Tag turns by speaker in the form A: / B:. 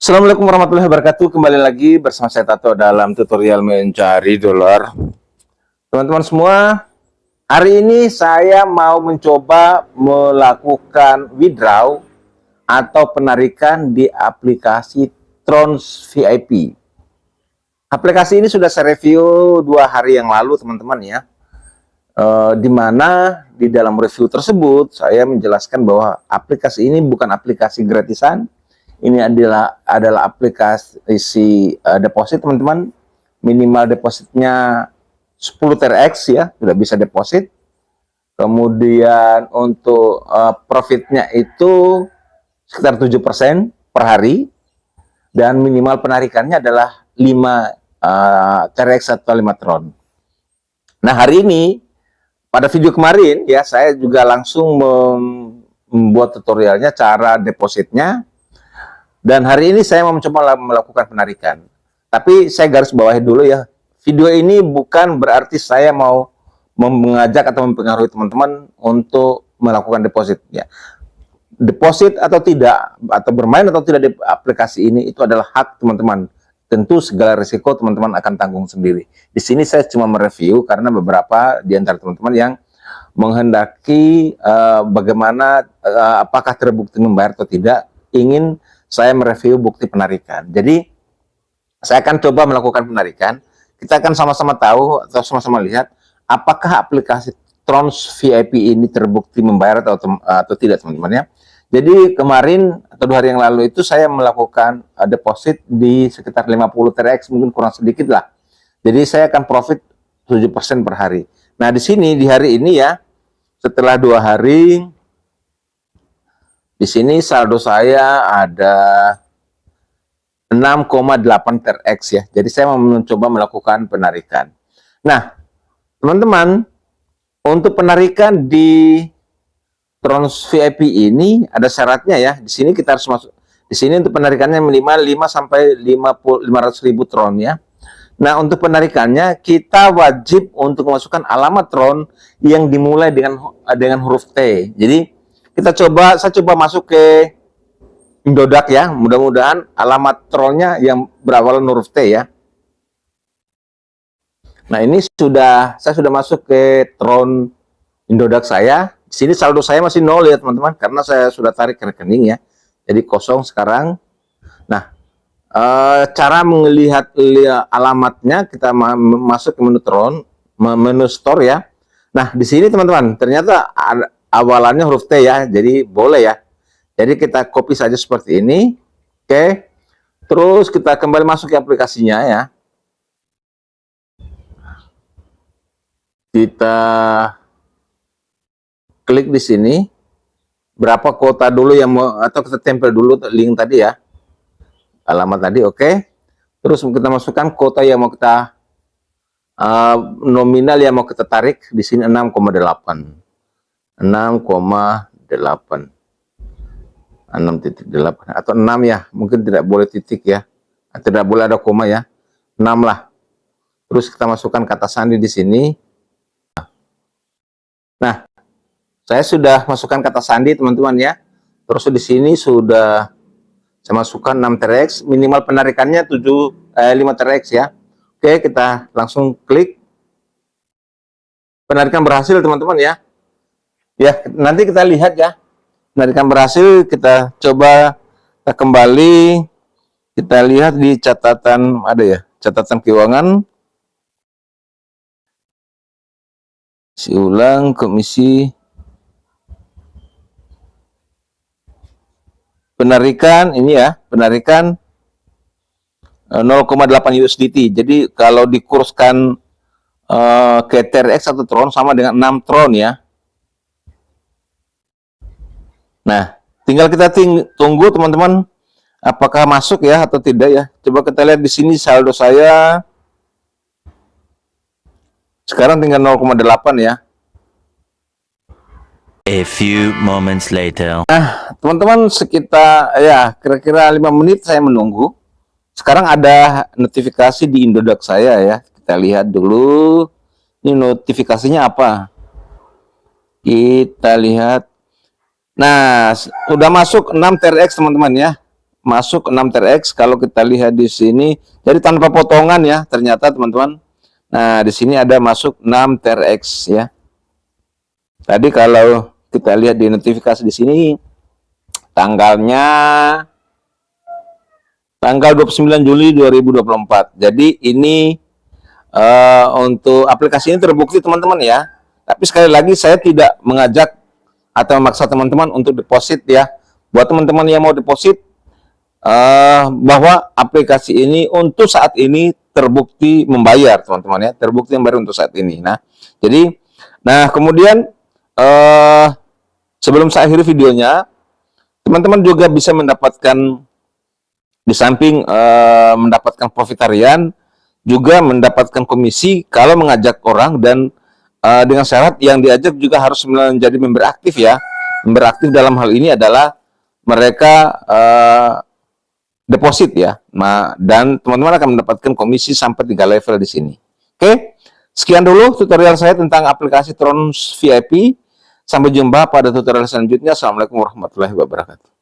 A: Assalamualaikum warahmatullahi wabarakatuh. Kembali lagi bersama saya Tato dalam tutorial mencari dolar. Teman-teman semua, hari ini saya mau mencoba melakukan withdraw atau penarikan di aplikasi Trons VIP. Aplikasi ini sudah saya review 2 hari yang lalu, teman-teman ya. Di mana di dalam review tersebut saya menjelaskan bahwa aplikasi ini bukan aplikasi gratisan. Ini adalah aplikasi deposit, teman-teman. Minimal depositnya 10 TRX ya, sudah bisa deposit. Kemudian untuk profitnya itu sekitar 7% per hari. Dan minimal penarikannya adalah 5 TRX atau 5 Tron. Nah, hari ini, pada video kemarin ya, saya juga langsung membuat tutorialnya cara depositnya. Dan hari ini saya mau mencoba melakukan penarikan. Tapi saya garis bawahi dulu ya, video ini bukan berarti saya mau mengajak atau mempengaruhi teman-teman untuk melakukan deposit ya. Deposit atau tidak, atau bermain atau tidak di aplikasi ini, itu adalah hak teman-teman. Tentu segala risiko teman-teman akan tanggung sendiri. Di sini saya cuma mereview karena beberapa di antara teman-teman yang menghendaki bagaimana apakah terbukti membayar atau tidak, ingin saya mereview bukti penarikan. Jadi saya akan coba melakukan penarikan. Kita akan sama-sama tahu atau sama-sama lihat apakah aplikasi Trons VIP ini terbukti membayar atau tidak, teman-teman ya. Jadi kemarin atau 2 hari yang lalu itu saya melakukan deposit di sekitar 50 TRX, mungkin kurang sedikit lah. Jadi saya akan profit 7% per hari. Nah, di sini di hari ini ya, setelah 2 hari, di sini saldo saya ada 6,8 TRX ya. Jadi saya mau mencoba melakukan penarikan. Nah, teman-teman, untuk penarikan di Trons VIP ini ada syaratnya ya. Di sini kita harus masuk. Di sini untuk penarikannya minimal 5 sampai 500.000 Tron ya. Nah, untuk penarikannya kita wajib untuk memasukkan alamat Tron yang dimulai dengan huruf T. Jadi saya coba masuk ke Indodax ya. Mudah-mudahan alamat Tronnya yang berawalan huruf T ya. Nah, ini saya sudah masuk ke Tron Indodax saya. Di sini saldo saya masih 0 ya, teman-teman, karena saya sudah tarik ke rekening ya. Jadi kosong sekarang. Nah, cara melihat alamatnya, kita masuk ke menu Tron, menu store ya. Nah, di sini teman-teman, ternyata awalannya huruf T ya, jadi boleh ya. Jadi kita copy saja seperti ini. Oke. Terus kita kembali masuk ke aplikasinya ya. Kita klik di sini. Berapa kuota dulu yang mau, atau kita tempel dulu link tadi ya. Alamat tadi, oke. Terus kita masukkan kuota yang mau kita nominal yang mau kita tarik di sini 6,8 atau 6 ya, mungkin tidak boleh titik ya, tidak boleh ada koma ya, 6 lah. Terus kita masukkan kata sandi di sini. Nah, saya sudah masukkan kata sandi, teman-teman ya. Terus di sini sudah saya masukkan 6 TRX, minimal penarikannya 5 TRX ya. Oke, kita langsung klik. Penarikan berhasil, teman-teman ya. Ya, nanti kita lihat ya. Penarikan berhasil, kita coba kita kembali. Kita lihat di catatan, ada ya, catatan keuangan. Si ulang komisi penarikan ini ya, penarikan 0,8 USDT. Jadi kalau dikurskan ke TRX atau Tron sama dengan 6 Tron ya. Nah, tinggal kita tunggu teman-teman apakah masuk ya atau tidak ya. Coba kita lihat di sini saldo saya sekarang tinggal 0,8 ya.
B: A few moments later.
A: Nah, teman-teman, sekitar ya kira-kira 5 menit saya menunggu. Sekarang ada notifikasi di Indodax saya ya. Kita lihat dulu. Ini notifikasinya apa? Kita lihat. Nah, udah masuk 6 TRX teman-teman ya. masuk 6TRX. Kalau kita lihat di sini, jadi tanpa potongan ya, ternyata teman-teman. Nah, di sini ada masuk 6TRX ya. Tadi kalau kita lihat di notifikasi di sini, tanggalnya tanggal 29 Juli 2024. Jadi ini untuk aplikasi ini terbukti teman-teman ya. Tapi sekali lagi saya tidak mengajak atau memaksa teman-teman untuk deposit ya. Buat teman-teman yang mau deposit, bahwa aplikasi ini untuk saat ini terbukti membayar teman-teman ya, terbukti membayar untuk saat ini. Nah, jadi, kemudian sebelum saya akhiri videonya, teman-teman juga bisa mendapatkan di samping mendapatkan profit harian, juga mendapatkan komisi kalau mengajak orang dan dengan syarat yang diajak juga harus menjadi member aktif ya. Member aktif dalam hal ini adalah mereka deposit ya. Nah, dan teman-teman akan mendapatkan komisi sampai 3 level di sini. Oke, sekian dulu tutorial saya tentang aplikasi Trons VIP. Sampai jumpa pada tutorial selanjutnya. Assalamualaikum warahmatullahi wabarakatuh.